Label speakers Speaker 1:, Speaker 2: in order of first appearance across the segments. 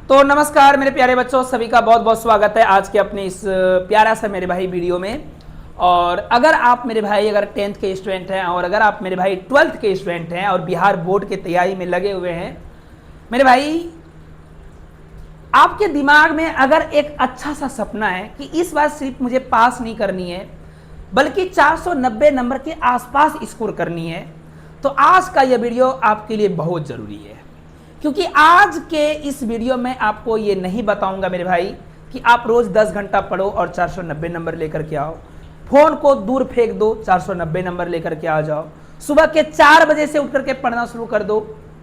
Speaker 1: तो नमस्कार मेरे प्यारे बच्चों, सभी का बहुत बहुत स्वागत है आज के अपने इस प्यारा सा मेरे भाई वीडियो में। और अगर आप मेरे भाई 10th के स्टूडेंट हैं और अगर आप मेरे भाई 12th के स्टूडेंट हैं और बिहार बोर्ड की तैयारी में लगे हुए हैं मेरे भाई, आपके दिमाग में अगर एक अच्छा सा सपना है कि इस बार सिर्फ मुझे पास नहीं करनी है बल्कि 490 नंबर के आसपास स्कोर करनी है, तो आज का यह वीडियो आपके लिए बहुत ज़रूरी है। क्योंकि आज के इस वीडियो में आपको ये नहीं बताऊंगा मेरे भाई कि आप रोज 10 घंटा पढ़ो और 490 नंबर लेकर के आओ, फोन को दूर फेंक दो 490 नंबर लेकर के आ जाओ, सुबह के 4 बजे से उठ करके पढ़ना शुरू कर दो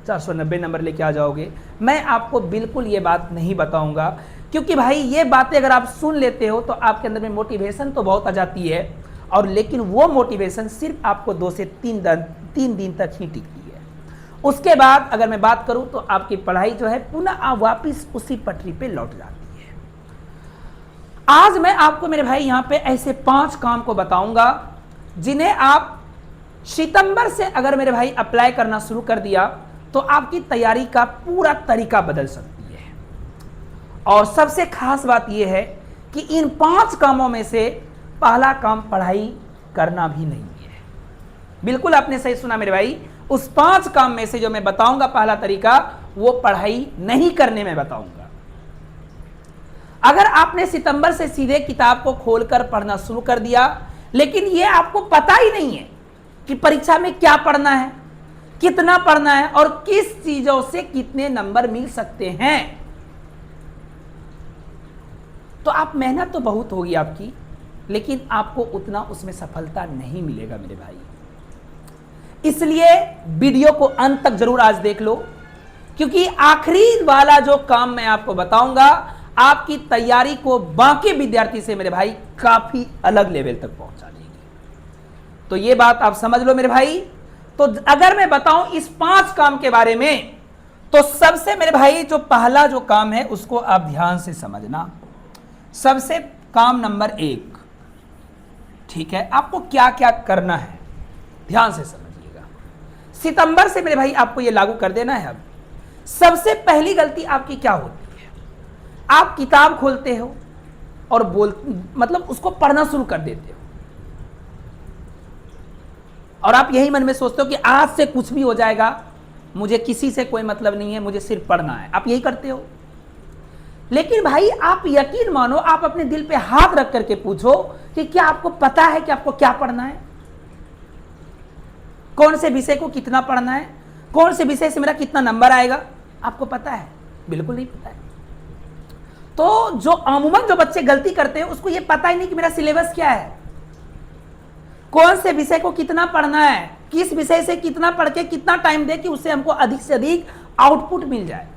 Speaker 1: 490 नंबर लेके आ जाओगे। मैं आपको बिल्कुल ये बात नहीं बताऊंगा, क्योंकि भाई ये बातें अगर आप सुन लेते हो तो आपके अंदर में मोटिवेशन तो बहुत आ जाती है, और लेकिन वो मोटिवेशन सिर्फ आपको 2 से 3 दिन तक ही टिकती है। उसके बाद अगर मैं बात करूं तो आपकी पढ़ाई जो है पुनः वापिस उसी पटरी पे लौट जाती है। आज मैं आपको मेरे भाई यहां पे ऐसे 5 काम को बताऊंगा जिन्हें आप सितंबर से अगर मेरे भाई अप्लाई करना शुरू कर दिया तो आपकी तैयारी का पूरा तरीका बदल सकती है। और सबसे खास बात यह है कि इन 5 कामों में से पहला काम पढ़ाई करना भी नहीं है। बिल्कुल आपने सही सुना मेरे भाई, उस 5 काम में से जो मैं बताऊंगा पहला तरीका वो पढ़ाई नहीं करने में बताऊंगा। अगर आपने सितंबर से सीधे किताब को खोलकर पढ़ना शुरू कर दिया लेकिन ये आपको पता ही नहीं है कि परीक्षा में क्या पढ़ना है, कितना पढ़ना है और किस चीजों से कितने नंबर मिल सकते हैं, तो आप मेहनत तो बहुत होगी आपकी, लेकिन आपको उतना उसमें सफलता नहीं मिलेगा मेरे भाई। इसलिए वीडियो को अंत तक जरूर आज देख लो, क्योंकि आखिरी वाला जो काम मैं आपको बताऊंगा आपकी तैयारी को बाकी विद्यार्थी से मेरे भाई काफी अलग लेवल तक पहुंचा देगी। तो ये बात आप समझ लो मेरे भाई। तो अगर मैं बताऊं इस 5 काम के बारे में, तो सबसे मेरे भाई जो पहला जो काम है उसको आप ध्यान से समझना। सबसे काम नंबर 1, ठीक है, आपको क्या क्या करना है ध्यान से समझिएगा। सितंबर से मेरे भाई आपको ये लागू कर देना है। अब सबसे पहली गलती आपकी क्या होती है, आप किताब खोलते हो और मतलब उसको पढ़ना शुरू कर देते हो और आप यही मन में सोचते हो कि आज से कुछ भी हो जाएगा, मुझे किसी से कोई मतलब नहीं है, मुझे सिर्फ पढ़ना है। आप यही करते हो। लेकिन भाई आप यकीन मानो, आप अपने दिल पे हाथ रख करके पूछो कि क्या आपको पता है कि आपको क्या पढ़ना है, कौन से विषय को कितना पढ़ना है, कौन से विषय से मेरा कितना नंबर आएगा, आपको पता है? बिल्कुल नहीं पता है। तो जो अमूमन जो बच्चे गलती करते हैं उसको यह पता ही नहीं कि मेरा सिलेबस क्या है, कौन से विषय को कितना पढ़ना है, किस विषय से कितना पढ़ के कितना टाइम दे कि उससे हमको अधिक से अधिक आउटपुट मिल जाए।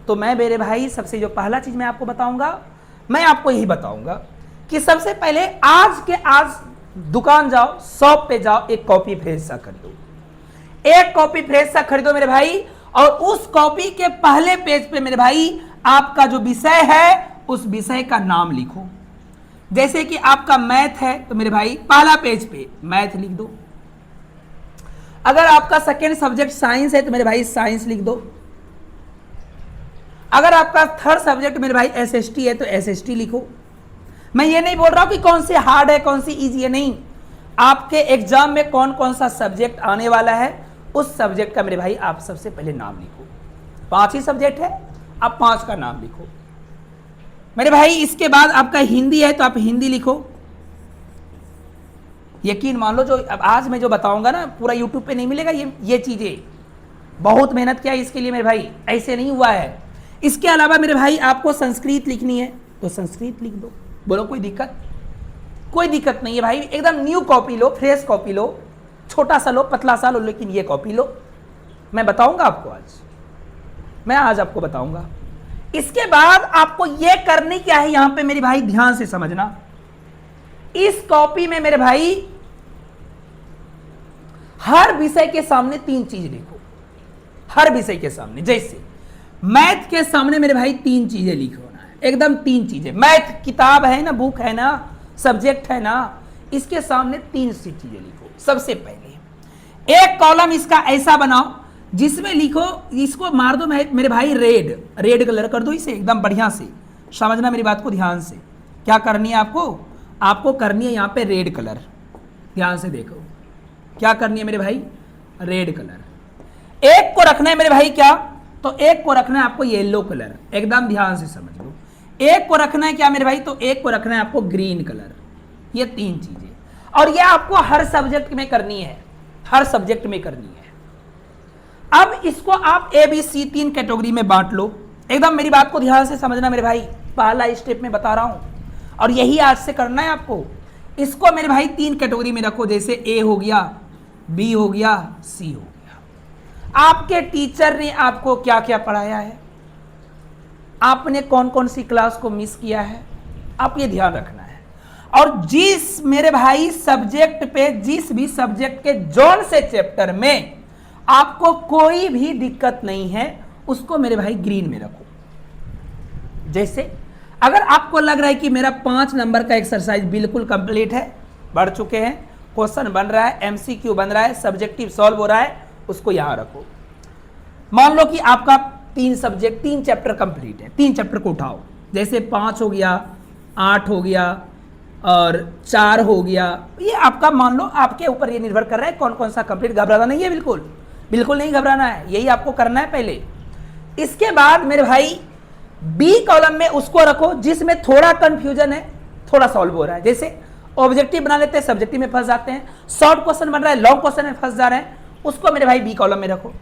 Speaker 1: तो मैं मेरे भाई सबसे जो पहला चीज मैं आपको बताऊंगा, मैं आपको यही बताऊंगा कि सबसे पहले आज दुकान जाओ, शॉप पे जाओ, एक कॉपी फ्रेश सा खरीदो। एक कॉपी फ्रेश सा खरीदो मेरे भाई, और उस कॉपी के पहले पेज पे मेरे भाई आपका जो विषय है उस विषय का नाम लिखो। जैसे कि आपका मैथ है तो मेरे भाई पहला पेज पे मैथ लिख दो। अगर आपका सेकेंड सब्जेक्ट साइंस है तो मेरे भाई साइंस लिख दो। अगर आपका थर्ड सब्जेक्ट मेरे भाई एसएसटी है तो एसएसटी लिखो। मैं ये नहीं बोल रहा हूं कि कौन सी हार्ड है कौन सी इजी है, नहीं, आपके एग्जाम में कौन कौन सा सब्जेक्ट आने वाला है उस सब्जेक्ट का मेरे भाई आप सबसे पहले नाम लिखो। 5 ही सब्जेक्ट है, आप 5 का नाम लिखो मेरे भाई। इसके बाद आपका हिंदी है तो आप हिंदी लिखो। यकीन मान लो, जो अब आज मैं जो बताऊंगा ना पूरा यूट्यूब पे नहीं मिलेगा ये चीजें, बहुत मेहनत किया इसके लिए मेरे भाई, ऐसे नहीं हुआ है। इसके अलावा मेरे भाई आपको संस्कृत लिखनी है तो संस्कृत लिख दो। बोलो कोई दिक्कत? कोई दिक्कत नहीं है भाई, एकदम न्यू कॉपी लो, फ्रेश कॉपी लो, छोटा सा लो, पतला सा लो, लेकिन ये कॉपी लो। मैं बताऊंगा आपको आज आपको बताऊंगा। इसके बाद आपको ये करनी क्या है यहां पे मेरे भाई ध्यान से समझना। इस कॉपी में मेरे भाई हर विषय के सामने 3 चीज लिखो। हर विषय के सामने, जैसे मैथ के सामने मेरे भाई 3 चीजें लिखना है, एकदम 3 चीजें। मैथ किताब है ना, बुक है ना, सब्जेक्ट है ना, इसके सामने 3 सी चीजें लिखो। सबसे पहले एक कॉलम इसका ऐसा बनाओ जिसमें लिखो, इसको मार दो मेरे भाई रेड, रेड कलर कर दो इसे एकदम बढ़िया से। समझना मेरी बात को ध्यान से, क्या करनी है आपको, आपको करनी है यहाँ पे रेड कलर। ध्यान से देखो क्या करनी है मेरे भाई, रेड कलर। एक को रखना है मेरे भाई क्या, तो एक को रखना है आपको येलो कलर, एकदम ध्यान से समझ लो। एक को रखना है क्या मेरे भाई, तो एक को रखना है आपको ग्रीन कलर। ये तीन चीजें, और ये आपको हर सब्जेक्ट में करनी है, हर सब्जेक्ट में करनी है। अब इसको आप ए बी सी तीन कैटेगरी में बांट लो, एकदम मेरी बात को ध्यान से समझना मेरे भाई, पहला स्टेप में बता रहा हूं और यही आज से करना है आपको। इसको मेरे भाई तीन कैटेगरी में रखो, जैसे ए हो गया, बी हो गया, सी हो गया। आपके टीचर ने आपको क्या क्या पढ़ाया है, आपने कौन कौन सी क्लास को मिस किया है, आप ये ध्यान रखना है। और जिस मेरे भाई सब्जेक्ट पे, जिस भी सब्जेक्ट के जोन से चैप्टर में आपको कोई भी दिक्कत नहीं है, उसको मेरे भाई ग्रीन में रखो। जैसे अगर आपको लग रहा है कि मेरा 5 नंबर का एक्सरसाइज बिल्कुल कंप्लीट है, बढ़ चुके हैं, क्वेश्चन बन रहा है, एमसीक्यू बन रहा है, सब्जेक्टिव सॉल्व हो रहा है, उसको यहां रखो। मान लो कि आपका 3 चैप्टर कंप्लीट है, 3 चैप्टर को उठाओ, जैसे 5 हो गया, 8 हो गया और 4 हो गया। ये आपका मान लो, आपके ऊपर ये निर्भर कर रहा है कौन कौन सा कंप्लीट। घबराना नहीं है, बिल्कुल बिल्कुल नहीं घबराना है, यही आपको करना है पहले। इसके बाद मेरे भाई बी कॉलम में उसको रखो जिसमें थोड़ा कंफ्यूजन है, थोड़ा सॉल्व हो रहा है। जैसे ऑब्जेक्टिव बना लेते हैं, सब्जेक्टिव में फंस जाते हैं, शॉर्ट क्वेश्चन बन रहा है, लॉन्ग क्वेश्चन में फंस जा रहे हैं, उसको मेरे भाई बी कॉलम में रखो,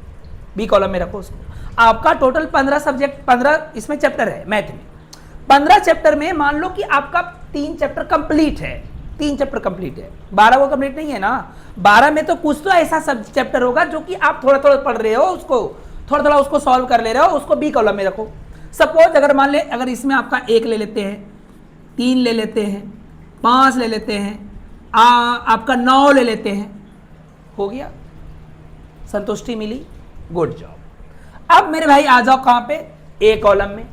Speaker 1: बी कॉलम में रखो उसको। आपका टोटल 15 सब्जेक्ट, 15 इसमें चैप्टर है मैथ में, 15 चैप्टर में मान लो कि आपका 3 चैप्टर कंप्लीट है, 3 चैप्टर कंप्लीट है, 12 वो कंप्लीट नहीं है ना। 12 में तो कुछ तो ऐसा सब चैप्टर होगा जो कि आप थोड़ा थोड़ा पढ़ रहे हो, उसको थोड़ा थोड़ा उसको सॉल्व कर ले रहे हो, उसको बी कॉलम में रखो। सपोज अगर मान ले, अगर इसमें आपका 1 ले लेते हैं, 3 ले लेते हैं, 5 ले लेते हैं, आपका 9 ले लेते हैं, हो गया, संतुष्टि मिली, गुड जॉब। अब मेरे भाई आ जाओ कहां पे, ए कॉलम में।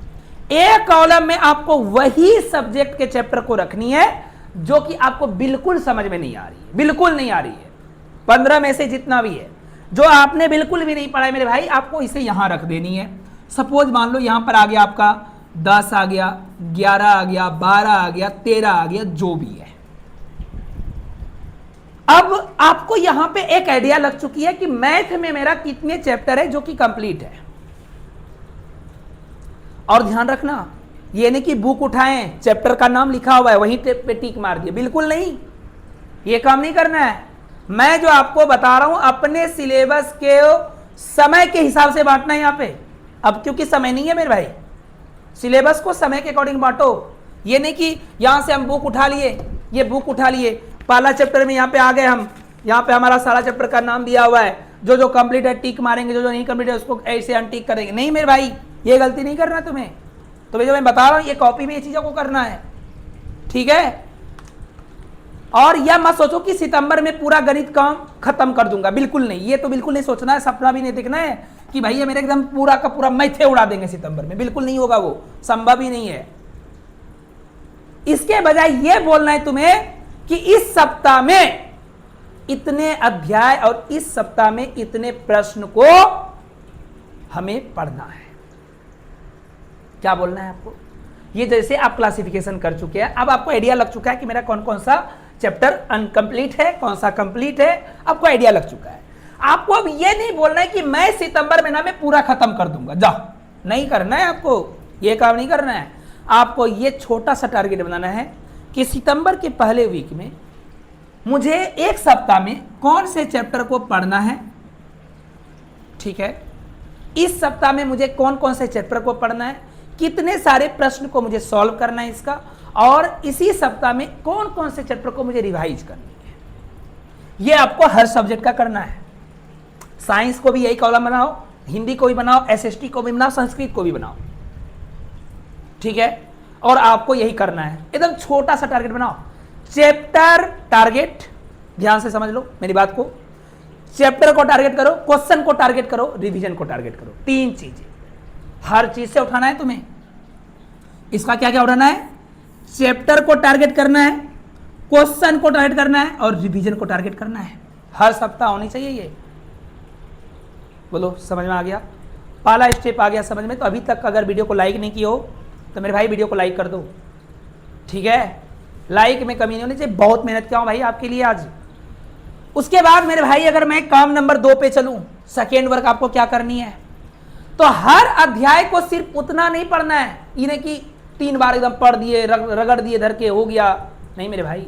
Speaker 1: ए कॉलम में आपको वही सब्जेक्ट के चैप्टर को रखनी है जो कि आपको बिल्कुल समझ में नहीं आ रही है, बिल्कुल नहीं आ रही है। 15 में से जितना भी है जो आपने बिल्कुल भी नहीं पढ़ा है मेरे भाई, आपको इसे यहां रख देनी है। सपोज मान लो यहां पर आ गया आपका 10 आ गया, 11 आ गया, 12 आ गया, 13 आ गया, जो भी है। अब आपको यहां पे एक आइडिया लग चुकी है कि मैथ में मेरा कितने चैप्टर है जो कि कंप्लीट है। और ध्यान रखना, ये नहीं कि बुक उठाएं, चैप्टर का नाम लिखा हुआ है वहीं पे टिक मार दिया, बिल्कुल नहीं, ये काम नहीं करना है। मैं जो आपको बता रहा हूं अपने सिलेबस के समय के हिसाब से बांटना है यहां पे। अब क्योंकि समय नहीं है मेरे भाई, सिलेबस को समय के अकॉर्डिंग बांटो। ये नहीं कि यहां से हम बुक उठा लिए, ये बुक उठा लिए, पहला चैप्टर में यहां पे आ गए हम, यहां पे हमारा सारा चैप्टर का नाम दिया हुआ है, जो जो कंप्लीट है टिक मारेंगे, जो जो नहीं कंप्लीट है उसको ऐसे अनटिक करेंगे। नहीं मेरे भाई, ये गलती नहीं करना तुम्हें, जो मैं बता रहा हूं ये कॉपी में ये चीजों को करना है, ठीक है। और यह मत सोचो कि सितंबर में पूरा गणित काम खत्म कर दूंगा, बिल्कुल नहीं, ये तो बिल्कुल नहीं सोचना है, सपना भी नहीं देखना है कि भाई ये मेरे एकदम पूरा का पूरा मैथे उड़ा देंगे सितंबर में, बिल्कुल नहीं होगा, वो संभव ही नहीं है। इसके बजाय ये बोलना है तुम्हें कि इस सप्ताह में इतने अध्याय और इस सप्ताह में इतने प्रश्न को हमें पढ़ना है। क्या बोलना है आपको, ये जैसे आप क्लासिफिकेशन कर चुके हैं, अब आपको आइडिया लग चुका है कि मेरा कौन कौन सा चैप्टर अनकंप्लीट है, कौन सा कंप्लीट है, आपको आइडिया लग चुका है। आपको अब ये नहीं बोलना है कि मैं सितंबर महीना में पूरा खत्म कर दूंगा, जा, नहीं करना है आपको, ये काम नहीं करना है। आपको ये छोटा सा टारगेट बनाना है कि सितंबर के पहले वीक में मुझे एक सप्ताह में कौन से चैप्टर को पढ़ना है, ठीक है। इस सप्ताह में मुझे कौन कौन से चैप्टर को पढ़ना है, कितने सारे प्रश्न को मुझे सॉल्व करना है इसका, और इसी सप्ताह में कौन कौन से चैप्टर को मुझे रिवाइज करनी है। ये आपको हर सब्जेक्ट का करना है। साइंस को भी यही कॉलम बनाओ, हिंदी को भी बनाओ, एसएसटी को भी बनाओ, संस्कृत को भी बनाओ, ठीक है। और आपको यही करना है, एकदम छोटा सा टारगेट बनाओ, चैप्टर टारगेट, ध्यान से समझ लो मेरी बात को। चैप्टर को टारगेट करो, क्वेश्चन को टारगेट करो, रिवीजन को टारगेट करो, 3 चीजें हर चीज से उठाना है तुम्हें। इसका क्या क्या उठाना है, चैप्टर को टारगेट करना है, क्वेश्चन को टारगेट करना है और रिवीजन को टारगेट करना है। हर सप्ताह होनी चाहिए ये, बोलो समझ में आ गया? पहला स्टेप आ गया समझ में। तो अभी तक अगर वीडियो को लाइक नहीं किया हो तो मेरे भाई वीडियो को लाइक कर दो, ठीक है? लाइक में कमी नहीं होनी चाहिए, बहुत मेहनत किया हूं भाई आपके लिए आज। उसके बाद मेरे भाई अगर मैं काम नंबर 2 पे चलूं, सेकेंड वर्क आपको क्या करनी है, तो हर अध्याय को सिर्फ उतना नहीं पढ़ना है इन्हें कि 3 बार एकदम पढ़ दिए, रगड़ दिए धर के हो गया, नहीं मेरे भाई।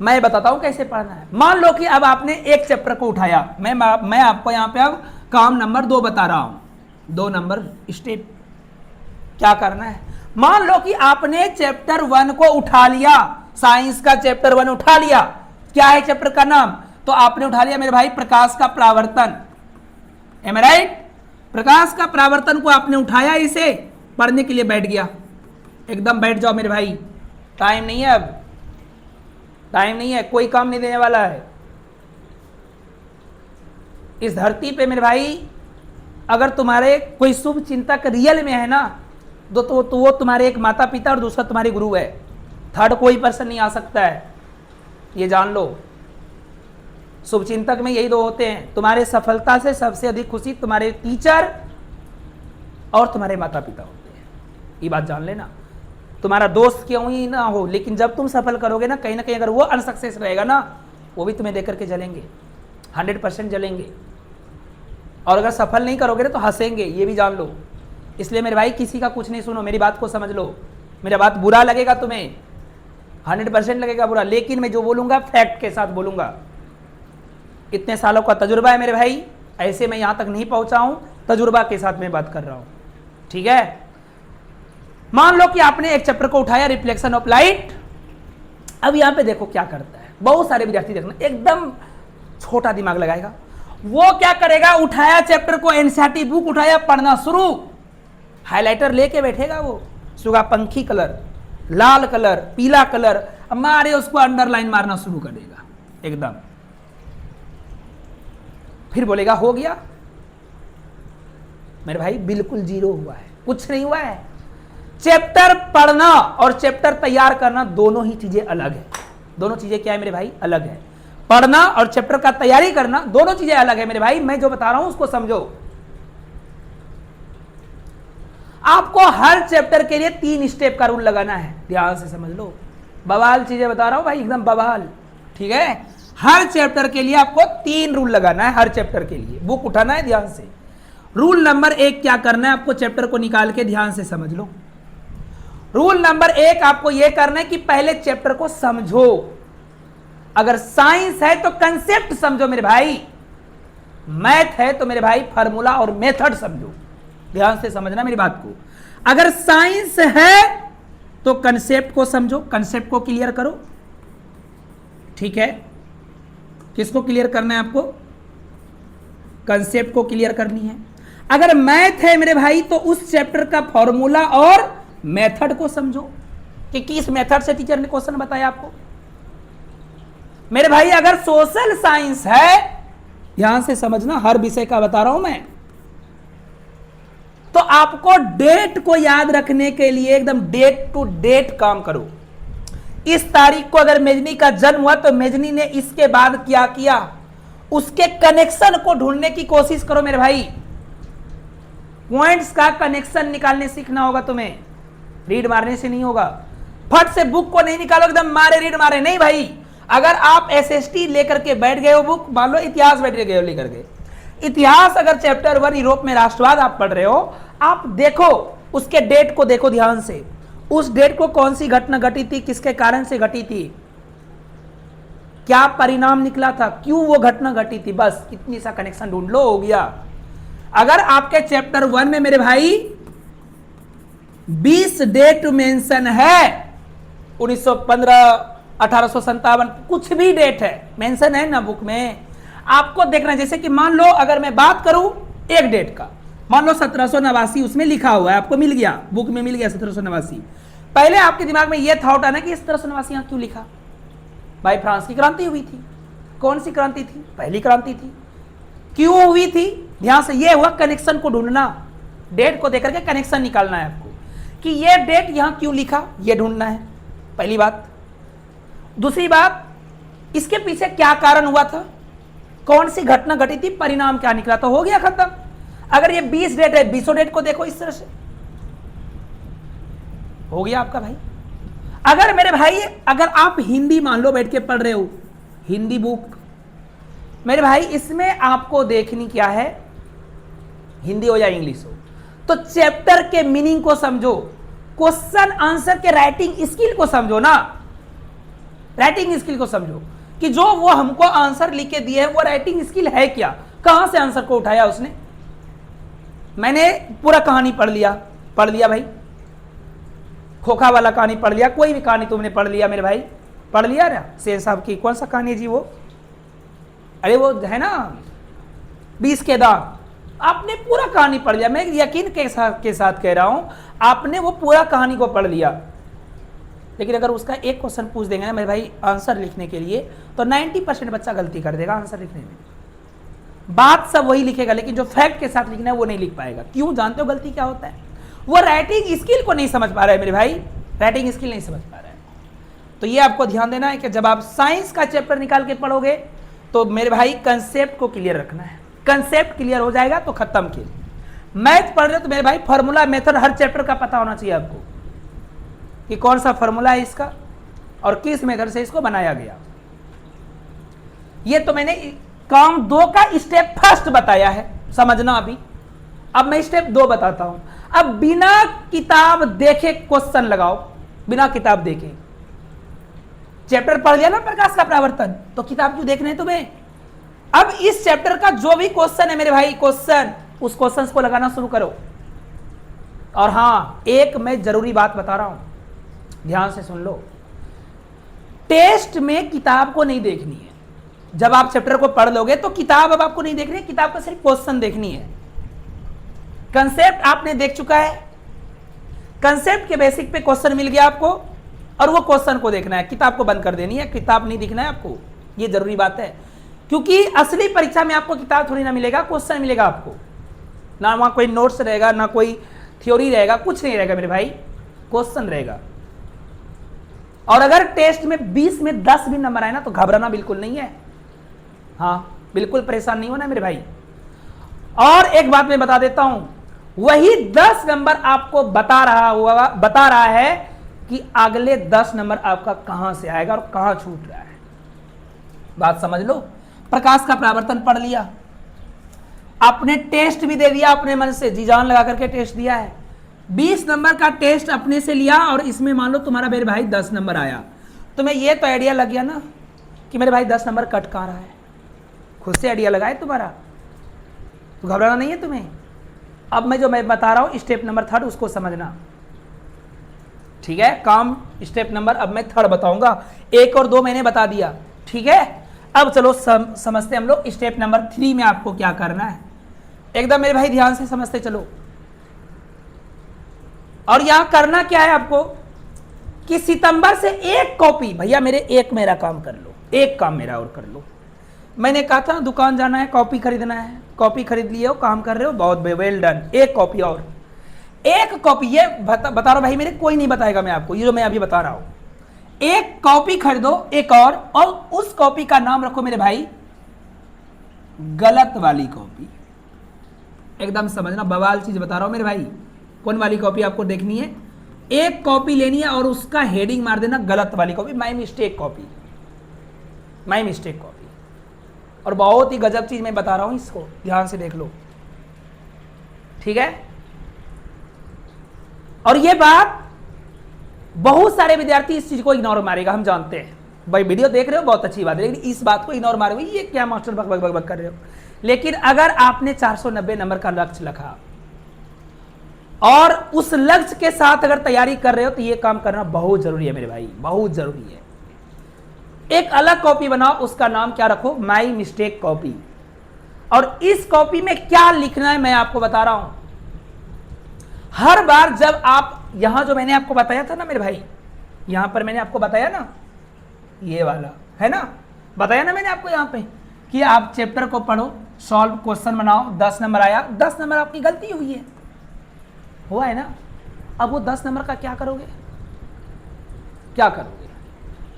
Speaker 1: मैं बताता हूं कैसे पढ़ना है। मान लो कि अब आपने एक चैप्टर को उठाया, मैं आपको यहां पे अब काम नंबर 2 बता रहा हूं। 2 नंबर स्टेप क्या करना है। मान लो कि आपने चैप्टर 1 को उठा लिया, साइंस का चैप्टर 1 उठा लिया। क्या है चैप्टर का नाम? तो आपने उठा लिया मेरे भाई प्रकाश का परावर्तन। एम आई राइट? प्रकाश का परावर्तन को आपने उठाया, इसे पढ़ने के लिए बैठ गया। एकदम बैठ जाओ मेरे भाई, टाइम नहीं है, अब टाइम नहीं है, कोई काम नहीं देने वाला है इस धरती पे मेरे भाई। अगर तुम्हारे कोई शुभ चिंतक रियल में है ना, तो वो तुम्हारे एक माता पिता और दूसरा तुम्हारे गुरु है। थर्ड कोई पर्सन नहीं आ सकता है, ये जान लो। शुभ चिंतक में यही 2 होते हैं। तुम्हारे सफलता से सबसे अधिक खुशी तुम्हारे टीचर और तुम्हारे माता पिता होते हैं, ये बात जान लेना। तुम्हारा दोस्त क्यों ही ना हो, लेकिन जब तुम सफल करोगे ना कहीं अगर वो अनसक्सेस रहेगा ना, वो भी तुम्हें देकर के जलेंगे, 100% जलेंगे। और अगर सफल नहीं करोगे ना तो हंसेंगे, ये भी जान लो। इसलिए मेरे भाई किसी का कुछ नहीं सुनो, मेरी बात को समझ लो। मेरा बात बुरा लगेगा तुम्हें, 100% लगेगा बुरा, लेकिन मैं जो बोलूंगा फैक्ट के साथ बोलूंगा। इतने सालों का तजुर्बा है मेरे भाई, ऐसे मैं यहां तक नहीं पहुंचा हूं, तजुर्बा के साथ मैं बात कर रहा हूं, ठीक है? मान लो कि आपने एक चैप्टर को उठाया, रिफ्लेक्शन ऑफ लाइट। अब यहां पे देखो क्या करता है, बहुत सारे विद्यार्थी देखना एकदम छोटा दिमाग लगाएगा। वो क्या करेगा, उठाया चैप्टर को, एनसीईआरटी बुक उठाया, पढ़ना शुरू, हाइलाइटर लेके बैठेगा वो, सुगा पंखी कलर, लाल कलर, पीला कलर मारे, उसको अंडरलाइन मारना शुरू कर देगा एकदम। फिर बोलेगा हो गया। मेरे भाई बिल्कुल 0 हुआ है, कुछ नहीं हुआ है। चैप्टर पढ़ना और चैप्टर तैयार करना दोनों ही चीजें अलग है। दोनों चीजें क्या है मेरे भाई? अलग है। पढ़ना और चैप्टर का तैयारी करना दोनों चीजें अलग है मेरे भाई। मैं जो बता रहा हूं उसको समझो। आपको हर चैप्टर के लिए 3 स्टेप का रूल लगाना है, ध्यान से समझ लो। बवाल चीजें बता रहा हूं भाई, एकदम बवाल, ठीक है? हर चैप्टर के लिए आपको 3 रूल लगाना है, हर चैप्टर के लिए। बुक उठाना है ध्यान से। रूल नंबर 1 क्या करना है, आपको चैप्टर को निकाल के ध्यान से समझ लो। रूल नंबर 1 आपको यह करना है कि पहले चैप्टर को समझो। अगर साइंस है तो कंसेप्ट समझो मेरे भाई, मैथ है तो मेरे भाई फार्मूला और मेथड समझो। ध्यान से समझना मेरी बात को। अगर साइंस है तो कंसेप्ट को समझो, कंसेप्ट को क्लियर करो, ठीक है? किसको क्लियर करना है आपको? कंसेप्ट को क्लियर करनी है। अगर मैथ है मेरे भाई तो उस चैप्टर का फॉर्मूला और मेथड को समझो कि किस मेथड से टीचर ने क्वेश्चन बताया आपको। मेरे भाई अगर सोशल साइंस है, ध्यान से समझना, हर विषय का बता रहा हूं मैं, तो आपको डेट को याद रखने के लिए एकदम डेट टू डेट काम करो। इस तारीख को अगर मेजनी का जन्म हुआ तो मेजनी ने इसके बाद क्या किया, उसके कनेक्शन को ढूंढने की कोशिश करो मेरे भाई। पॉइंट्स का कनेक्शन निकालने सीखना होगा तुम्हें, रीड मारने से नहीं होगा। फट से बुक को नहीं निकालो एकदम मारे रीड मारे, नहीं भाई। अगर आप एसएसटी लेकर के बैठ गए हो, बुक मान लो इतिहास बैठ गए हो लेकर के, इतिहास अगर चैप्टर 1 यूरोप में राष्ट्रवाद आप पढ़ रहे हो, आप देखो उसके डेट को देखो ध्यान से, उस डेट को कौन सी घटना घटी थी, किसके कारण से घटी थी, क्या परिणाम निकला था, क्यों वो घटना घटी थी, बस इतनी सा कनेक्शन ढूंढ लो, हो गया। अगर आपके चैप्टर 1 में मेरे भाई 20 डेट मेंशन है, 1915 1857 कुछ भी डेट है मेंशन है ना बुक में, आपको देखना। जैसे कि मान लो अगर मैं बात करूं एक डेट का, मान लो 1789 उसमें लिखा हुआ है, आपको मिल गया, बुक में मिल गया 1789। पहले आपके दिमाग में यह थॉट आना कि 1789 यहां क्यों लिखा, भाई फ्रांस की क्रांति हुई थी। कौन सी क्रांति थी? पहली क्रांति थी। क्यों हुई थी? ध्यान से, यह हुआ कनेक्शन को ढूंढना, डेट को देकर के कनेक्शन निकालना है आपको कि यह डेट यहां क्यों लिखा, यह ढूंढना है, पहली बात। दूसरी बात, इसके पीछे क्या कारण हुआ था, कौन सी घटना घटी थी, परिणाम क्या निकला, तो हो गया खत्म। अगर ये 20 डेट है, 20 डेट को देखो इस तरह से, हो गया आपका भाई। अगर मेरे भाई अगर आप हिंदी मान लो बैठ के पढ़ रहे हो, हिंदी बुक, मेरे भाई इसमें आपको देखनी क्या है, हिंदी हो या इंग्लिश हो, तो चैप्टर के मीनिंग को समझो, क्वेश्चन आंसर के राइटिंग स्किल को समझो ना, राइटिंग स्किल को समझो कि जो वो हमको आंसर लिख के दिए है वो राइटिंग स्किल है क्या, कहां से आंसर को उठाया उसने। मैंने पूरा कहानी पढ़ लिया भाई, खोखा वाला कहानी पढ़ लिया, कोई भी कहानी तुमने पढ़ लिया मेरे भाई, पढ़ लिया ना शेर साहब की, कौन सा कहानी है जी वो, अरे वो है ना 20 के दांत, आपने पूरा कहानी पढ़ लिया, मैं यकीन के साथ कह रहा हूं आपने वो पूरा कहानी को पढ़ लिया। लेकिन अगर उसका एक क्वेश्चन पूछ देंगे ना मेरे भाई आंसर लिखने के लिए, तो 90% बच्चा गलती कर देगा आंसर लिखने में, बात सब वही लिखेगा लेकिन जो फैक्ट के साथ लिखना है वो नहीं लिख पाएगा। क्यों, जानते हो गलती क्या होता है, वो राइटिंग स्किल को नहीं समझ पा रहा है मेरे भाई, राइटिंग स्किल नहीं समझ पा रहा है। तो ये आपको ध्यान देना है कि जब आप साइंस का चैप्टर निकाल के पढ़ोगे तो मेरे भाई कंसेप्ट को क्लियर रखना है, कंसेप्ट क्लियर हो जाएगा तो खत्म खेल। मैथ पढ़ रहे हो तो मेरे भाई फॉर्मूला मेथड हर चैप्टर का पता होना चाहिए आपको कि कौन सा फॉर्मूला है इसका और किस मेथड से इसको बनाया गया। ये तो मैंने काम 2 का स्टेप फर्स्ट बताया है, समझना अभी। अब मैं स्टेप 2 बताता हूं। अब बिना किताब देखे क्वेश्चन लगाओ, बिना किताब देखे। चैप्टर पढ़ लिया ना प्रकाश का परावर्तन, तो किताब क्यों देखना है तुम्हें। अब इस चैप्टर का जो भी क्वेश्चन है मेरे भाई, क्वेश्चन, उस क्वेश्चन को लगाना शुरू करो। और हां, एक मैं जरूरी बात बता रहा हूं, ध्यान से सुन लो। टेस्ट में किताब को नहीं देखनी है। जब आप चैप्टर को पढ़ लोगे तो किताब अब आपको नहीं देखनी है, किताब का सिर्फ क्वेश्चन देखनी है। कंसेप्ट आपने देख चुका है, कंसेप्ट के बेसिक पे क्वेश्चन मिल गया आपको और वो क्वेश्चन को देखना है, किताब को बंद कर देनी है, किताब नहीं दिखना है आपको। ये जरूरी बात है क्योंकि असली परीक्षा में आपको किताब थोड़ी ना मिलेगा, क्वेश्चन मिलेगा आपको। ना वहां कोई नोट्स रहेगा, ना कोई थ्योरी रहेगा, कुछ नहीं रहेगा मेरे भाई, क्वेश्चन रहेगा। और अगर टेस्ट में 20 में 10 भी नंबर आए ना तो घबराना बिल्कुल नहीं है, हाँ बिल्कुल परेशान नहीं होना मेरे भाई। और एक बात मैं बता देता हूं, वही 10 नंबर आपको बता रहा है कि अगले 10 नंबर आपका कहां से आएगा और कहां छूट रहा है। बात समझ लो। प्रकाश का परावर्तन पढ़ लिया, आपने टेस्ट भी दे दिया, अपने मन से जी जान लगा करके टेस्ट दिया है, 20 नंबर का टेस्ट अपने से लिया और इसमें मान लो तुम्हारा मेरे भाई 10 नंबर आया, तुम्हें ये तो आइडिया लग गया ना कि मेरे भाई 10 नंबर कट कहां रहा है, खुद से आइडिया लगाए तुम्हारा, तो घबराना नहीं है तुम्हें। अब मैं जो मैं बता रहा हूं स्टेप नंबर 3 उसको समझना, ठीक है। काम स्टेप नंबर अब मैं 3 बताऊंगा, 1 और 2 मैंने बता दिया, ठीक है। अब चलो समझते हम लोग स्टेप नंबर 3 में आपको क्या करना है, एकदम मेरे भाई ध्यान से समझते चलो। और यहां करना क्या है आपको कि सितंबर से 1 कॉपी, भैया मेरे एक मेरा काम कर लो, एक काम मेरा और कर लो। मैंने कहा था दुकान जाना है, कॉपी खरीदना है, कॉपी खरीद लिए हो, काम कर रहे हो, बहुत वेल डन। 1 कॉपी और 1 कॉपी, ये बता रहा हूं भाई, मेरे कोई नहीं बताएगा मैं आपको, ये जो मैं अभी बता रहा हूं। 1 कॉपी खरीदो, एक और उस कॉपी का नाम रखो मेरे भाई गलत वाली कॉपी। एकदम समझना, बवाल चीज बता रहा हूं मेरे भाई। कौन वाली कॉपी आपको देखनी है, 1 कॉपी लेनी है और उसका हेडिंग मार देना गलत वाली copy, my mistake copy, my mistake copy. और बहुत ही गजब चीज मैं बता रहा हूं, इसको ध्यान से देख लो, ठीक है। और ये बात बहुत सारे विद्यार्थी इस चीज को इग्नोर मारेगा, हम जानते हैं भाई, वीडियो देख रहे हो बहुत अच्छी बात है, लेकिन इस बात को इग्नोर मारोगे, ये क्या मास्टर बक बक बक बक कर रहे हो। लेकिन अगर आपने 490 नंबर का लक्ष्य रखा और उस लक्ष्य के साथ अगर तैयारी कर रहे हो तो ये काम करना बहुत जरूरी है मेरे भाई, बहुत जरूरी है। एक अलग कॉपी बनाओ, उसका नाम क्या रखो, माई मिस्टेक कॉपी। और इस कॉपी में क्या लिखना है मैं आपको बता रहा हूं। हर बार जब आप यहां जो मैंने आपको बताया था ना मेरे भाई, यहां पर मैंने आपको बताया ना, ये वाला है ना, बताया ना मैंने आपको यहां पे कि आप चैप्टर को पढ़ो, सॉल्व क्वेश्चन बनाओ, 10 नंबर आया, 10 नंबर आपकी गलती हुई है, हुआ है ना। अब वो 10 नंबर का क्या करोगे, क्या करोगे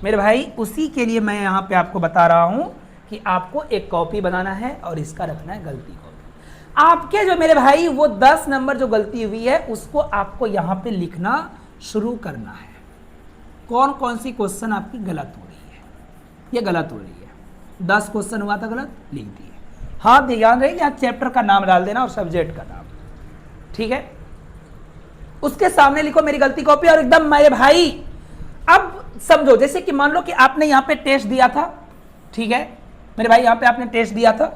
Speaker 1: मेरे भाई, उसी के लिए मैं यहां पे आपको बता रहा हूं कि आपको एक कॉपी बनाना है और इसका रखना है गलती कॉपी। आपके जो मेरे भाई वो 10 नंबर जो गलती हुई है उसको आपको यहां पे लिखना शुरू करना है। कौन कौन सी क्वेश्चन आपकी गलत हो रही है, ये गलत हो रही है। 10 क्वेश्चन हुआ था गलत, लिख दिए। हाँ ध्यान रहे यहाँ चैप्टर का नाम डाल देना और सब्जेक्ट का नाम, ठीक है। उसके सामने लिखो मेरी गलती कॉपी और एकदम मेरे भाई अब समझो जैसे कि मान लो कि आपने यहाँ पे टेस्ट दिया था, ठीक है मेरे भाई, यहाँ पे आपने टेस्ट दिया था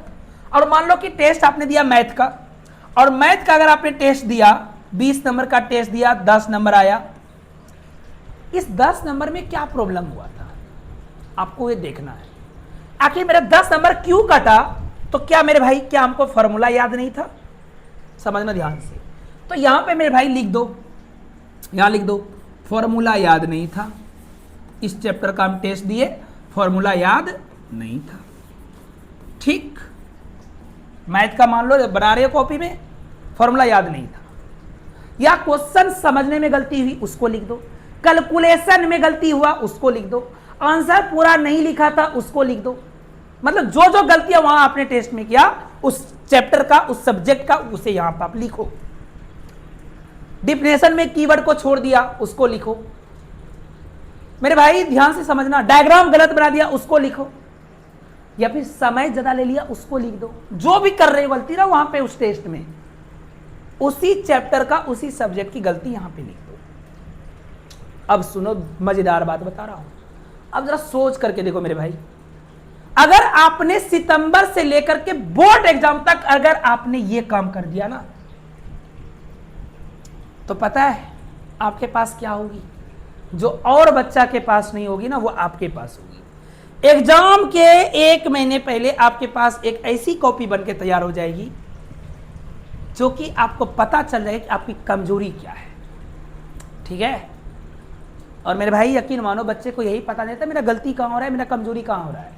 Speaker 1: और मान लो कि टेस्ट आपने दिया मैथ का, और मैथ का अगर आपने टेस्ट दिया 20 नंबर का टेस्ट दिया, 10 नंबर आया। इस 10 नंबर में क्या प्रॉब्लम हुआ था आपको ये देखना है। आखिर मेरा 10 नंबर क्यों कटा, तो क्या मेरे भाई क्या हमको फॉर्मूला याद नहीं था, समझना ध्यान से। तो यहां पे मेरे भाई लिख दो, यहां लिख दो फॉर्मूला याद नहीं था। इस चैप्टर का हम टेस्ट दिए, फॉर्मूला याद नहीं था, ठीक। मैथ का मान लो बना रहे हो कॉपी में, फॉर्मूला याद नहीं था, या क्वेश्चन समझने में गलती हुई उसको लिख दो, कैलकुलेशन में गलती हुआ उसको लिख दो, आंसर पूरा नहीं लिखा था उसको लिख दो। मतलब जो जो गलतियां वहां आपने टेस्ट में किया उस चैप्टर का, उस सब्जेक्ट का, उसे यहां पर आप लिखो। डिफिनेशन में कीवर्ड को छोड़ दिया उसको लिखो। मेरे भाई ध्यान से समझना, डायग्राम गलत बना दिया उसको लिखो, या फिर समय ज्यादा ले लिया उसको लिख दो। जो भी कर रहे हो गलती ना वहां पे उस टेस्ट में, उसी चैप्टर का उसी सब्जेक्ट की गलती यहां पे लिख दो। अब सुनो मजेदार बात बता रहा हूं, अब जरा सोच करके देखो मेरे भाई, अगर आपने सितंबर से लेकर के बोर्ड एग्जाम तक अगर आपने ये काम कर दिया ना, तो पता है आपके पास क्या होगी, जो और बच्चा के पास नहीं होगी ना वो आपके पास होगी। एग्जाम के 1 महीने पहले आपके पास एक ऐसी कॉपी बन के तैयार हो जाएगी जो कि आपको पता चल जाएगा कि आपकी कमजोरी क्या है, ठीक है। और मेरे भाई यकीन मानो बच्चे को यही पता नहीं था मेरा गलती कहां हो रहा है, मेरा कमजोरी कहां हो रहा है।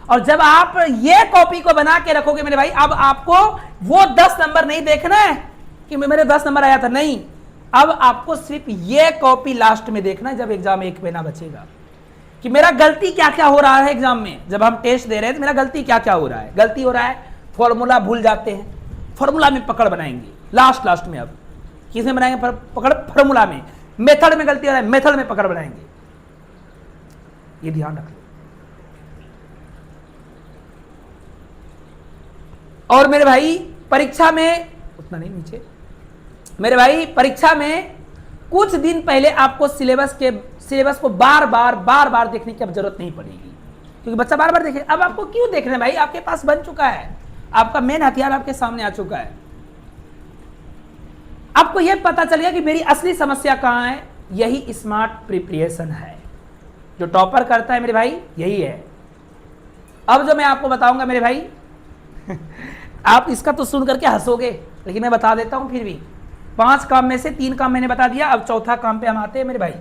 Speaker 1: और जब आप ये कॉपी को बना के रखोगे मेरे भाई, अब आपको वो 10 नंबर नहीं देखना है कि मेरे 10 नंबर आया था, नहीं। अब आपको सिर्फ ये कॉपी लास्ट में देखना है जब एग्जाम 1 महीना बचेगा, कि मेरा गलती क्या क्या हो रहा है एग्जाम में। जब हम टेस्ट दे रहे हैं तो मेरा गलती क्या क्या हो रहा है। गलती हो रहा है फॉर्मूला भूल जाते हैं, फॉर्मूला में पकड़ बनाएंगे लास्ट में। अब किसमें बनाएंगे पकड़, फॉर्मूला में। मेथड में गलती हो रहा है, मेथड में पकड़ बनाएंगे, ये ध्यान रख लो। और मेरे भाई परीक्षा में उतना नहीं, नीचे मेरे भाई परीक्षा में कुछ दिन पहले आपको सिलेबस को बार बार देखने की अब जरूरत नहीं पड़ेगी, क्योंकि बच्चा बार बार देखे। अब आपको क्यों देखना है भाई, आपके पास बन चुका है, आपका मेन हथियार आपके सामने आ चुका है। आपको यह पता चल गया कि मेरी असली समस्या कहां है। यही स्मार्ट प्रिपरेशन है, जो टॉपर करता है मेरे भाई यही है। अब जो मैं आपको बताऊंगा मेरे भाई आप इसका तो सुन करके हंसोगे, लेकिन मैं बता देता हूं फिर भी। 5 काम में से 3 काम मैंने बता दिया, अब चौथा काम पे हम आते हैं मेरे भाई।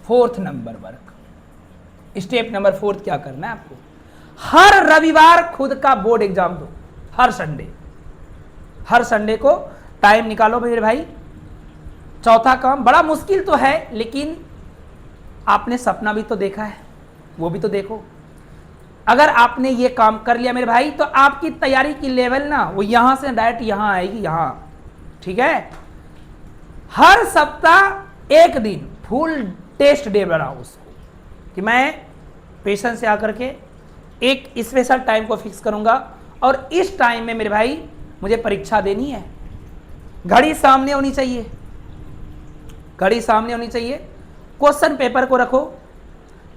Speaker 1: 4th number work, step number 4 क्या करना है आपको। हर रविवार खुद का बोर्ड एग्जाम दो, हर संडे को टाइम निकालो मेरे भाई। चौथा काम बड़ा मुश्किल तो है, लेकिन आपने सपना भी तो देखा है, वो भी तो देखो। अगर आपने ये काम कर लिया मेरे भाई तो आपकी तैयारी की लेवल ना वो यहां से डायरेक्ट यहां आएगी, यहां, ठीक है। हर सप्ताह 1 दिन फुल टेस्ट डे बनाओ उसको, कि मैं पेशेंस से आकर के एक स्पेशल टाइम को फिक्स करूंगा और इस टाइम में मेरे भाई मुझे परीक्षा देनी है। घड़ी सामने होनी चाहिए, घड़ी सामने होनी चाहिए। क्वेश्चन पेपर को रखो,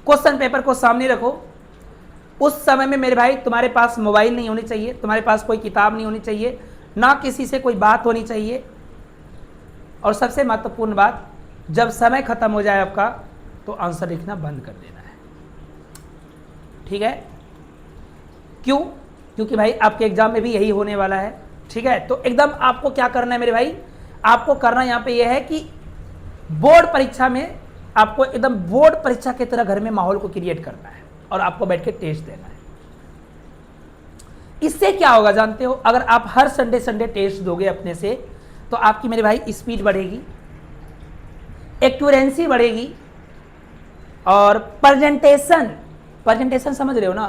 Speaker 1: क्वेश्चन पेपर को सामने रखो। उस समय में मेरे भाई तुम्हारे पास मोबाइल नहीं होनी चाहिए, तुम्हारे पास कोई किताब नहीं होनी चाहिए, ना किसी से कोई बात होनी चाहिए। और सबसे महत्वपूर्ण बात, जब समय खत्म हो जाए आपका तो आंसर लिखना बंद कर देना है, ठीक है। क्यों? क्योंकि भाई आपके एग्जाम में भी यही होने वाला है, ठीक है। तो एकदम आपको क्या करना है मेरे भाई, आपको करना यहाँ पे यह है कि बोर्ड परीक्षा में आपको एकदम बोर्ड परीक्षा की तरह घर में माहौल को क्रिएट करना है और आपको बैठ के टेस्ट देना है। इससे क्या होगा जानते हो, अगर आप हर संडे टेस्ट दोगे अपने से तो आपकी मेरे भाई स्पीड बढ़ेगी, एक्यूरेंसी बढ़ेगी और प्रेजेंटेशन समझ रहे हो ना,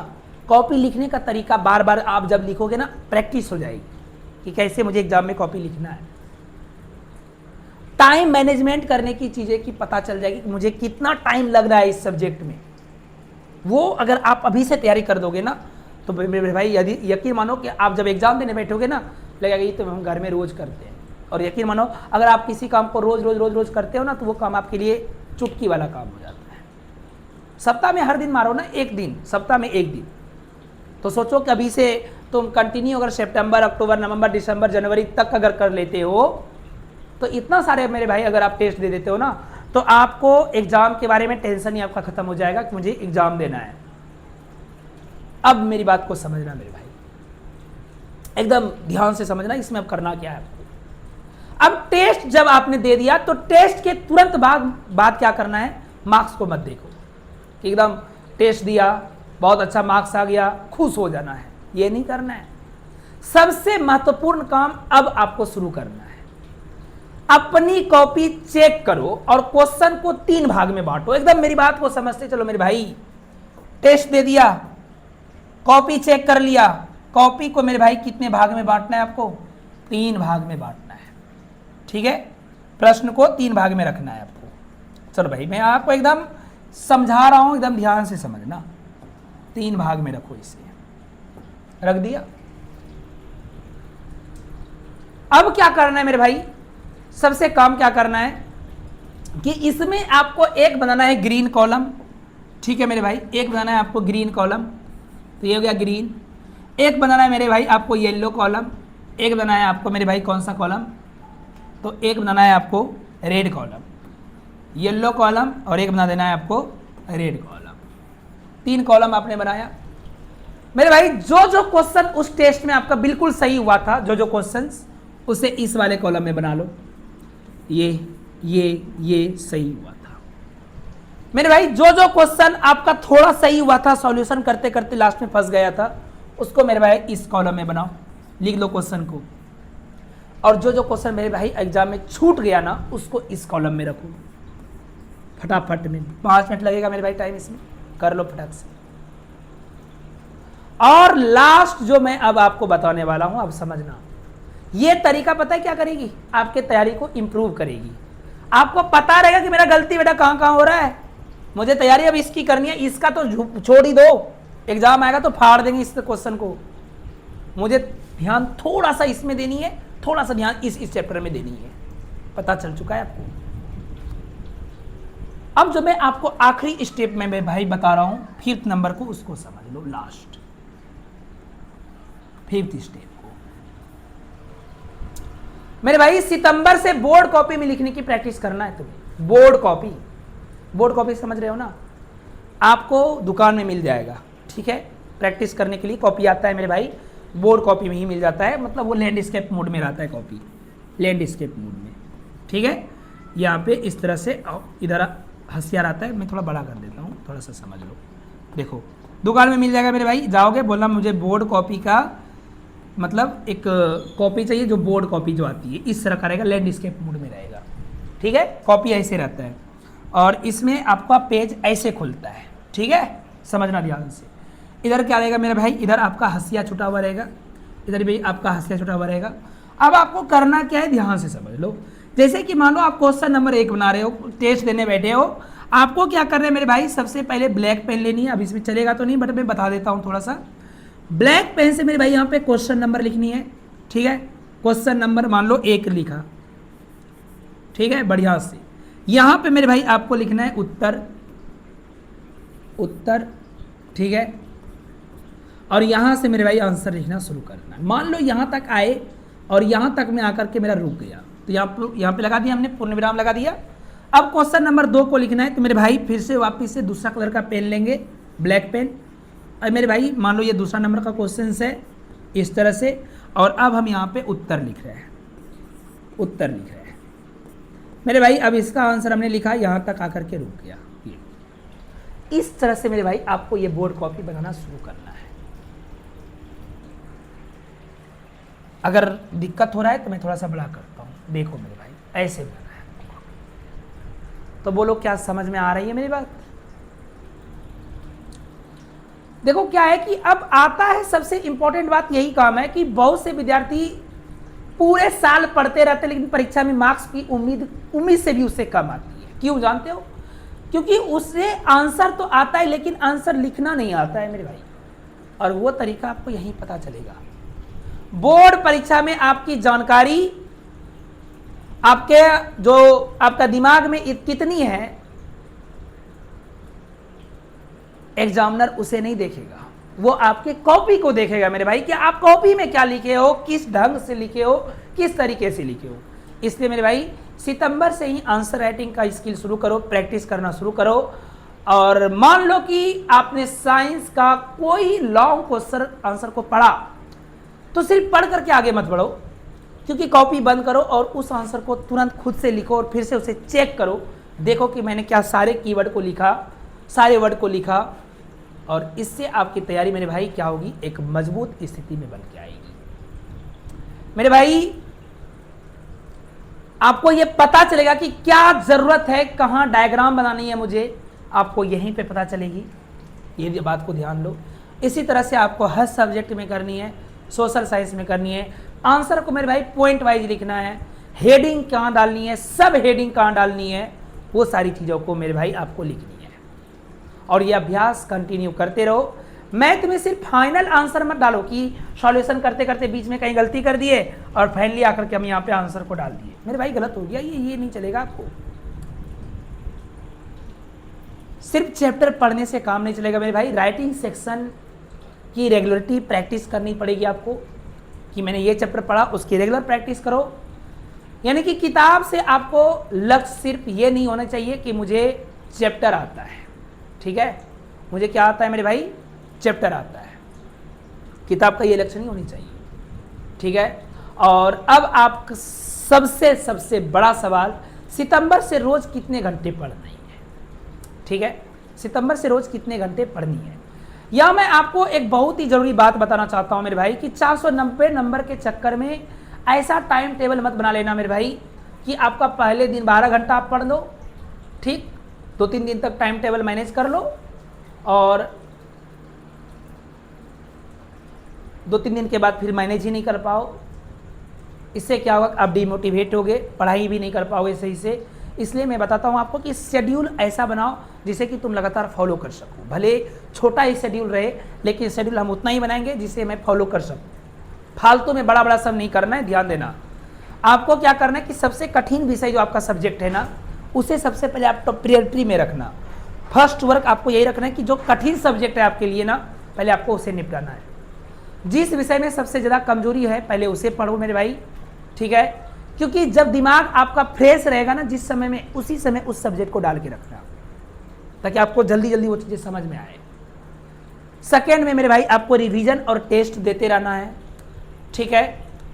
Speaker 1: कॉपी लिखने का तरीका बार बार आप जब लिखोगे ना, प्रैक्टिस हो जाएगी कि कैसे मुझे एग्जाम में कॉपी लिखना है। टाइम मैनेजमेंट करने की चीजें की पता चल जाएगी कि मुझे कितना टाइम लग रहा है इस सब्जेक्ट में। वो अगर आप अभी से तैयारी कर दोगे ना, तो मेरे भाई यदि यकीन मानो कि आप जब एग्जाम देने बैठोगे ना, लगेगा ये तो हम घर में रोज करते हैं। और यकीन मानो अगर आप किसी काम को रोज रोज रोज रोज करते हो ना, तो वो काम आपके लिए चुटकी वाला काम हो जाता है। सप्ताह में हर दिन मारो ना, एक दिन, सप्ताह में एक दिन। तो सोचो कि अभी से तुम कंटिन्यू अगर सितंबर, अक्टूबर, नवंबर, दिसंबर, जनवरी तक अगर कर लेते हो, तो इतना सारे मेरे भाई अगर आप टेस्ट दे देते हो ना, तो आपको एग्जाम के बारे में टेंशन ही आपका खत्म हो जाएगा कि मुझे एग्जाम देना है। अब मेरी बात को समझना मेरे भाई, एकदम ध्यान से समझना इसमें अब करना क्या है आपको। अब टेस्ट जब आपने दे दिया, तो टेस्ट के तुरंत बाद क्या करना है, मार्क्स को मत देखो कि एकदम टेस्ट दिया, बहुत अच्छा मार्क्स आ गया, खुश हो जाना है, ये नहीं करना है। सबसे महत्वपूर्ण काम अब आपको शुरू करना है। अपनी कॉपी चेक करो और क्वेश्चन को 3 भाग में बांटो। एकदम मेरी बात को समझते चलो मेरे भाई। टेस्ट दे दिया, कॉपी चेक कर लिया, कॉपी को मेरे भाई कितने भाग में बांटना है आपको, 3 भाग में बांटना है। ठीक है, प्रश्न को 3 भाग में रखना है आपको। चलो भाई मैं आपको एकदम समझा रहा हूं, एकदम ध्यान से समझना। 3 भाग में रखो, इसे रख दिया। अब क्या करना है मेरे भाई, सबसे काम क्या करना है कि इसमें आपको एक बनाना है ग्रीन कॉलम। ठीक है मेरे भाई, एक बनाना है आपको ग्रीन कॉलम, तो ये हो गया ग्रीन। एक बनाना है मेरे भाई आपको येलो कॉलम। एक बनाना है आपको मेरे भाई कौन सा कॉलम, तो एक बनाना है आपको रेड कॉलम। येलो कॉलम और एक बना देना है आपको रेड कॉलम। 3 कॉलम आपने बनाया मेरे भाई। जो जो क्वेश्चन उस टेस्ट में आपका बिल्कुल सही हुआ था, जो जो क्वेश्चंस, उसे इस वाले कॉलम में बना लो। ये सही हुआ था मेरे भाई। जो जो क्वेश्चन आपका थोड़ा सही हुआ था, सॉल्यूशन करते करते लास्ट में फंस गया था, उसको मेरे भाई इस कॉलम में बनाओ, लिख लो क्वेश्चन को। और जो जो क्वेश्चन मेरे भाई एग्जाम में छूट गया ना, उसको इस कॉलम में रखो फटाफट में। 5 मिनट लगेगा मेरे भाई टाइम, इसमें कर लो फटाक से। और लास्ट जो मैं अब आपको बताने वाला हूं, अब समझना, ये तरीका पता है क्या करेगी, आपके तैयारी को इंप्रूव करेगी। आपको पता रहेगा कि मेरा गलती बेटा कहां कहां हो रहा है, मुझे तैयारी अब इसकी करनी है, इसका तो छोड़ ही दो, एग्जाम आएगा तो फाड़ देंगे इस क्वेश्चन को। मुझे ध्यान थोड़ा सा इसमें देनी है, थोड़ा सा ध्यान इस चैप्टर में देनी है। पता चल चुका है आपको। अब जो मैं आपको आखिरी स्टेप में मैं भाई बता रहा हूं, 5th नंबर को, उसको समझ लो। लास्ट 5th स्टेप को मेरे भाई सितंबर से बोर्ड कॉपी में लिखने की प्रैक्टिस करना है तुम्हें। बोर्ड कॉपी समझ रहे हो ना, आपको दुकान में मिल जाएगा। ठीक है, प्रैक्टिस करने के लिए कॉपी आता है मेरे भाई, बोर्ड कॉपी में ही मिल जाता है। मतलब वो लैंडस्केप मोड में रहता है कॉपी, लैंडस्केप मोड में। ठीक है, यहाँ पे इस तरह से इधर हंसियार आता है, मैं थोड़ा बड़ा कर देता हूँ, थोड़ा सा समझ लो। देखो दुकान में मिल जाएगा मेरे भाई, जाओगे बोलना मुझे बोर्ड कॉपी का, मतलब एक कॉपी चाहिए जो बोर्ड कॉपी जो आती है, इस तरह का रहेगा, लैंडस्केप मोड में रहेगा। ठीक है, कॉपी ऐसे रहता है और इसमें आपका पेज ऐसे खुलता है। ठीक है, समझना ध्यान से। इधर क्या रहेगा मेरे भाई, इधर आपका हंसिया छुटा हुआ रहेगा, इधर भी आपका हंसिया छुटा हुआ रहेगा। अब आपको करना क्या है, ध्यान से समझ लो। जैसे कि मान लो आप क्वेश्चन नंबर 1 बना रहे हो, टेस्ट देने बैठे हो, आपको क्या करना है मेरे भाई, सबसे पहले ब्लैक पेन लेनी है। अब इसमें चलेगा तो नहीं, बट मैं बता देता हूँ थोड़ा सा। ब्लैक पेन से मेरे भाई यहाँ पे क्वेश्चन नंबर लिखनी है। ठीक है, क्वेश्चन नंबर मान लो 1 लिखा। ठीक है, बढ़िया से यहाँ पे मेरे भाई आपको लिखना है उत्तर। ठीक है, और यहाँ से मेरे भाई आंसर लिखना शुरू करना है। मान लो यहाँ तक आए और यहाँ तक में आकर के मेरा रुक गया, तो यहाँ पे लगा दिया हमने, पूर्ण विराम लगा दिया। अब क्वेश्चन नंबर 2 को लिखना है, तो मेरे भाई फिर से वापस से दूसरा कलर का पेन लेंगे, ब्लैक पेन। और मेरे भाई मान लो ये दूसरा नंबर का क्वेश्चन है इस तरह से, और अब हम यहाँ पे उत्तर लिख रहे हैं। मेरे भाई अब इसका आंसर हमने लिखा, यहाँ तक आकर के रुक गया। इस तरह से मेरे भाई आपको ये बोर्ड कॉपी बनाना शुरू करना है। अगर दिक्कत हो रहा है तो मैं थोड़ा सा बड़ा करता हूँ, देखो मेरे भाई ऐसे बनाना है। तो बोलो क्या समझ में आ रही है मेरी बात। देखो क्या है कि अब आता है, सबसे इंपॉर्टेंट बात यही काम है कि बहुत से विद्यार्थी पूरे साल पढ़ते रहते लेकिन परीक्षा में मार्क्स की उम्मीद से भी उससे कम आती है। क्यों जानते हो? क्योंकि उससे आंसर तो आता है लेकिन आंसर लिखना नहीं आता है मेरे भाई, और वो तरीका आपको यहीं पता चलेगा। बोर्ड परीक्षा में आपकी जानकारी, आपके जो आपका दिमाग में कितनी है, एग्जामिनर उसे नहीं देखेगा, वो आपके कॉपी को देखेगा मेरे भाई कि आप कॉपी में क्या लिखे हो, किस ढंग से लिखे हो, किस तरीके से लिखे हो। इसलिए मेरे भाई सितंबर से ही आंसर राइटिंग का स्किल शुरू करो, प्रैक्टिस करना शुरू करो। और मान लो कि आपने साइंस का कोई लॉन्ग क्वेश्चन आंसर को पढ़ा, तो सिर्फ पढ़ करके आगे मत बढ़ो, क्योंकि कॉपी बंद करो और उस आंसर को तुरंत खुद से लिखो और फिर से उसे चेक करो, देखो कि मैंने क्या सारे कीवर्ड को लिखा, सारे वर्ड को लिखा, और इससे आपकी तैयारी मेरे भाई क्या होगी, एक मजबूत स्थिति में बन के आएगी। मेरे भाई आपको यह पता चलेगा कि क्या जरूरत है, कहां डायग्राम बनानी है मुझे, आपको यहीं पे पता चलेगी। ये बात को ध्यान लो। इसी तरह से आपको हर सब्जेक्ट में करनी है, सोशल साइंस में करनी है। आंसर को मेरे भाई पॉइंट वाइज लिखना है, हेडिंग कहां डालनी है, सब हेडिंग कहां डालनी है, वो सारी चीज़ों को मेरे भाई आपको लिखनी है। और ये अभ्यास कंटिन्यू करते रहो। मैं तुम्हें सिर्फ फाइनल आंसर मत डालो कि सॉल्यूशन करते करते बीच में कहीं गलती कर दिए और फाइनली आकर के हम यहाँ पे आंसर को डाल दिए, मेरे भाई गलत हो गया, ये नहीं चलेगा। आपको सिर्फ चैप्टर पढ़ने से काम नहीं चलेगा मेरे भाई, राइटिंग सेक्शन की रेगुलरिटी प्रैक्टिस करनी पड़ेगी आपको, कि मैंने ये चैप्टर पढ़ा उसकी रेगुलर प्रैक्टिस करो। यानी कि किताब से आपको लक्ष्य सिर्फ ये नहीं होना चाहिए कि मुझे चैप्टर आता है, ठीक है, मुझे क्या आता है मेरे भाई, चैप्टर आता है, किताब का ये लक्ष्य नहीं होनी चाहिए, ठीक है। और अब आप सबसे बड़ा सवाल, सितंबर से रोज कितने घंटे पढ़ना है, ठीक है, सितंबर से रोज कितने घंटे पढ़नी है। या मैं आपको एक बहुत ही जरूरी बात बताना चाहता हूं मेरे भाई कि 490 नंबर के चक्कर में ऐसा टाइम टेबल मत बना लेना मेरे भाई कि आपका पहले दिन 12 घंटा आप पढ़ लो, ठीक, 2-3 दिन तक टाइम टेबल मैनेज कर लो, और 2-3 दिन के बाद फिर मैनेज ही नहीं कर पाओ। इससे क्या होगा, आप डिमोटिवेट होगे, पढ़ाई भी नहीं कर पाओगे सही से। इसलिए मैं बताता हूँ आपको कि शेड्यूल ऐसा बनाओ जिसे कि तुम लगातार फॉलो कर सको। भले छोटा ही शेड्यूल रहे लेकिन शेड्यूल हम उतना ही बनाएंगे जिसे मैं फॉलो कर सकूँ। फालतू में बड़ा बड़ा सब नहीं करना है, ध्यान देना। आपको क्या करना है कि सबसे कठिन विषय जो आपका सब्जेक्ट है ना, उसे सबसे पहले आप टॉप प्रायोरिटी में रखना। फर्स्ट वर्क आपको यही रखना है कि जो कठिन सब्जेक्ट है आपके लिए ना, पहले आपको उसे निपटाना है। जिस विषय में सबसे ज़्यादा कमजोरी है पहले उसे पढ़ो मेरे भाई, ठीक है, क्योंकि जब दिमाग आपका फ्रेश रहेगा ना जिस समय में, उसी समय उस सब्जेक्ट को डाल के रखना, ताकि आपको जल्दी जल्दी वो चीज़ें समझ में आए। सेकेंड में मेरे भाई आपको रिवीजन और टेस्ट देते रहना है, ठीक है।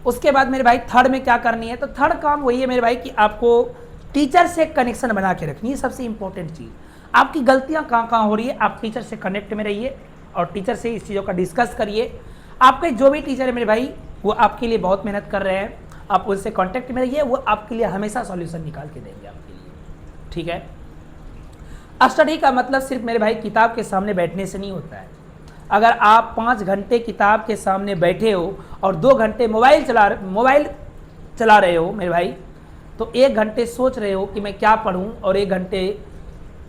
Speaker 1: उसके बाद मेरे भाई थर्ड में क्या करनी है, तो थर्ड काम वही है मेरे भाई कि आपको टीचर से कनेक्शन बना के रखनी है। सबसे इंपॉर्टेंट चीज़, आपकी गलतियाँ कहाँ कहाँ हो रही है, आप टीचर से कनेक्ट में रहिए और टीचर से इस चीज़ों का डिस्कस करिए। आपके जो भी टीचर है मेरे भाई वो आपके लिए बहुत मेहनत कर रहे हैं, आप उनसे कांटेक्ट में रहिए, वो आपके लिए हमेशा सॉल्यूशन निकाल के देंगे आपके लिए, ठीक है। स्टडी का मतलब सिर्फ मेरे भाई किताब के सामने बैठने से नहीं होता है। अगर आप 5 घंटे किताब के सामने बैठे हो और 2 घंटे मोबाइल चला रहे हो मेरे भाई, तो 1 घंटे सोच रहे हो कि मैं क्या पढ़ूं और 1 घंटे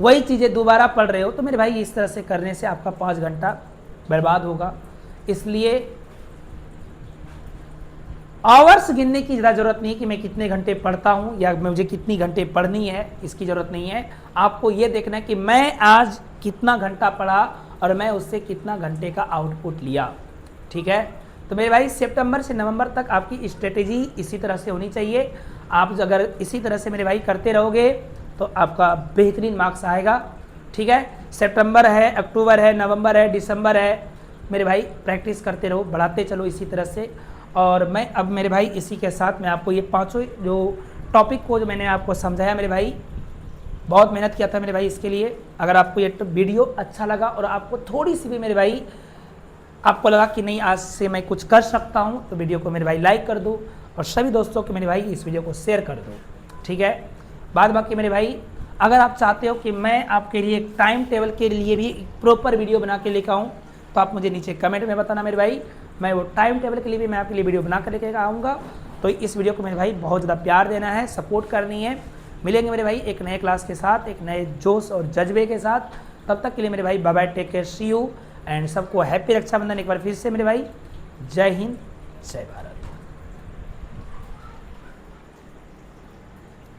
Speaker 1: वही चीज़ें दोबारा पढ़ रहे हो, तो मेरे भाई इस तरह से करने से आपका 5 घंटा बर्बाद होगा। इसलिए आवर्स गिनने की ज़्यादा ज़रूरत नहीं कि मैं कितने घंटे पढ़ता हूँ या मुझे कितनी घंटे पढ़नी है, इसकी ज़रूरत नहीं है। आपको ये देखना है कि मैं आज कितना घंटा पढ़ा और मैं उससे कितना घंटे का आउटपुट लिया, ठीक है। तो मेरे भाई सितंबर से नवंबर तक आपकी स्ट्रेटेजी इसी तरह से होनी चाहिए। आप अगर इसी तरह से मेरे भाई करते रहोगे तो आपका बेहतरीन मार्क्स आएगा, ठीक है। सितंबर है, अक्टूबर है, नवंबर है, दिसंबर है, मेरे भाई प्रैक्टिस करते रहो, बढ़ाते चलो इसी तरह से। और मैं अब मेरे भाई इसी के साथ मैं आपको ये 5 जो टॉपिक को जो मैंने आपको समझाया मेरे भाई, बहुत मेहनत किया था मेरे भाई इसके लिए। अगर आपको ये वीडियो अच्छा लगा और आपको थोड़ी सी भी मेरे भाई आपको लगा कि नहीं आज से मैं कुछ कर सकता हूँ, तो वीडियो को मेरे भाई लाइक कर दो और सभी दोस्तों को मेरे भाई इस वीडियो को शेयर कर दो, ठीक है। बाद बाकी मेरे भाई अगर आप चाहते हो कि मैं आपके लिए एक टाइम टेबल के लिए भी प्रॉपर वीडियो बना के लेकर आऊँ, तो आप मुझे नीचे कमेंट में बताना मेरे भाई, मैं वो टाइम टेबल के लिए भी मैं आपके लिए वीडियो बना कर लेके आऊँगा। तो इस वीडियो को मेरे भाई बहुत ज़्यादा प्यार देना है, सपोर्ट करनी है। मिलेंगे मेरे भाई एक नए क्लास के साथ, एक नए जोश और जज्बे के साथ। तब तक के लिए मेरे भाई bye bye, take care, see you and सबको हैप्पी रक्षाबंधन एक बार फिर से मेरे भाई। जय हिंद, जय भारत।